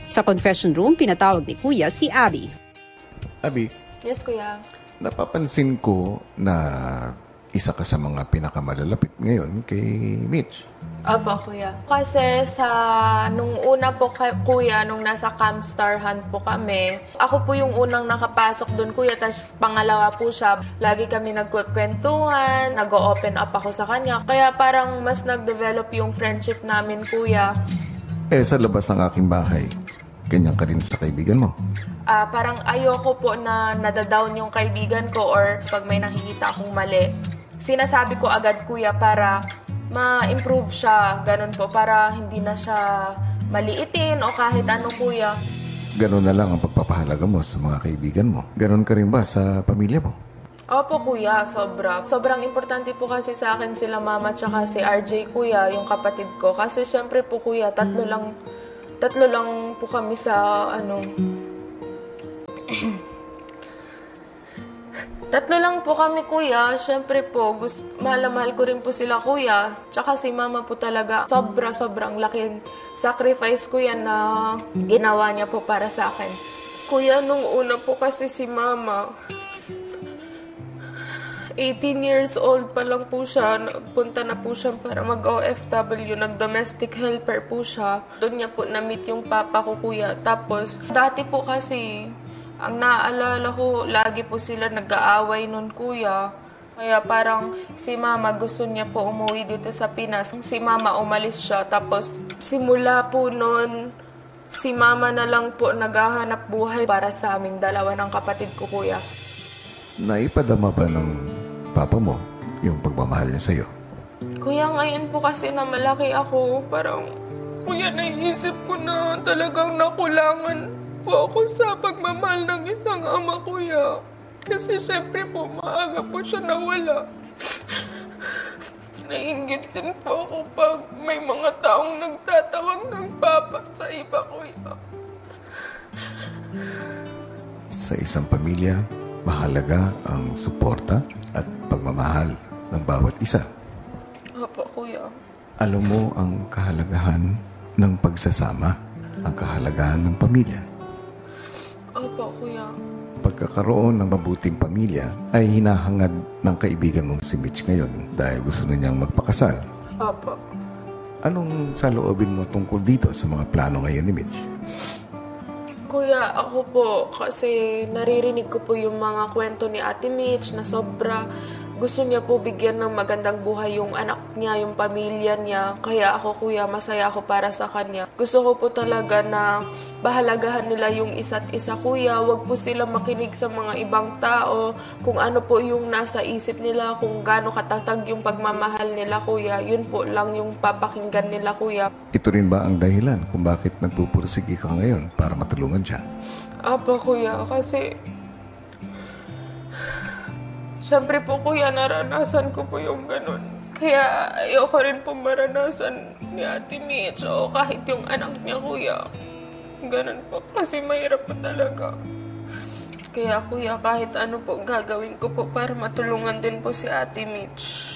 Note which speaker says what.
Speaker 1: Sa confession room, pinatawag ni Kuya si Abby.
Speaker 2: Abby,
Speaker 3: Yes, Kuya.
Speaker 2: napapansin ko na isa ka sa mga pinakamalalapit ngayon kay Mitch.
Speaker 3: Opo, Kuya. Kasi nung una po, Kuya, nung nasa Camp Star Hunt po kami, ako po yung unang nakapasok doon, Kuya, tapos pangalawa po siya. Lagi kami nagkukwentuhan, nag-open up ako sa kanya. Kaya parang mas nag-develop yung friendship namin, Kuya.
Speaker 2: Sa labas ng aking bahay, ganyan ka rin sa kaibigan mo.
Speaker 3: Parang ayoko po na nadadown yung kaibigan ko or pag may nakikita akong mali. Sinasabi ko agad, Kuya, para ma-improve siya. Ganun po, para hindi na siya maliitin o kahit ano, Kuya.
Speaker 2: Ganon na lang ang pagpapahalaga mo sa mga kaibigan mo. Ganon ka rin ba sa pamilya mo?
Speaker 3: Opo, Kuya, sobra. Sobrang importante po kasi sa akin sila mama tsaka si RJ, Kuya, yung kapatid ko. Kasi syempre po, Kuya, tatlo lang po kami sa Tatlo lang po kami, Kuya. Siyempre po, mahal na mahal ko rin po sila, Kuya. Tsaka si Mama po talaga, sobrang laking sacrifice, Kuya, na ginawa niya po para sa akin. Kuya, nung una po kasi si Mama, 18 years old pa lang po siya. Nagpunta na po siya para mag-OFW. Nag-domestic helper po siya. Doon niya po na-meet yung papa ko, Kuya. Tapos, dati po kasi, ang naaalala ko, lagi po sila nag-aaway nun, Kuya. Kaya parang si Mama gusto niya po umuwi dito sa Pinas. Si Mama umalis siya. Tapos simula po nun, si Mama na lang po naghahanap buhay para sa aming dalawa ng kapatid ko, Kuya.
Speaker 2: Naipadama ba ng papa mo yung pagmamahal niya sa'yo?
Speaker 3: Kuya, ngayon po kasi na malaki ako, parang, Kuya, naisip ko na talagang nakulangan po ako sa pagmamahal ng isang ama, Kuya. Kasi syempre po, maaga po siya nawala. Nainggit din po ako pag may mga taong nagtatawag ng papa sa iba, Kuya.
Speaker 2: Sa isang pamilya, mahalaga ang suporta at pagmamahal ng bawat isa.
Speaker 3: Opo, Kuya.
Speaker 2: Alam mo ang kahalagahan ng pagsasama, ang kahalagahan ng pamilya.
Speaker 3: Opo, Kuya.
Speaker 2: Pagkakaroon ng mabuting pamilya ay hinahangad ng kaibigan mong si Mitch ngayon dahil gusto na niyang magpakasal.
Speaker 3: Opo.
Speaker 2: Anong saloobin mo tungkol dito sa mga plano ngayon ni Mitch?
Speaker 3: Kuya, ako po, kasi naririnig ko po yung mga kwento ni Ate Mitch na sobra gusto niya po bigyan ng magandang buhay yung anak niya, yung pamilya niya. Kaya ako, Kuya, masaya ako para sa kanya. Gusto ko po talaga na bahalagahan nila yung isa't isa, Kuya. Huwag po sila makinig sa mga ibang tao. Kung ano po yung nasa isip nila, kung gaano katatag yung pagmamahal nila, Kuya. Yun po lang yung papakinggan nila, Kuya.
Speaker 2: Ito rin ba ang dahilan kung bakit nagpupursige ka ngayon para matulungan siya?
Speaker 3: Apo, Kuya, kasi siyempre po, Kuya, naranasan ko po yung ganun. Kaya ayoko rin po maranasan ni Ate Mitch o kahit yung anak niya, Kuya. Ganun po, kasi mahirap po talaga. Kaya, Kuya, kahit ano po gagawin ko po para matulungan din po si Ate Mitch.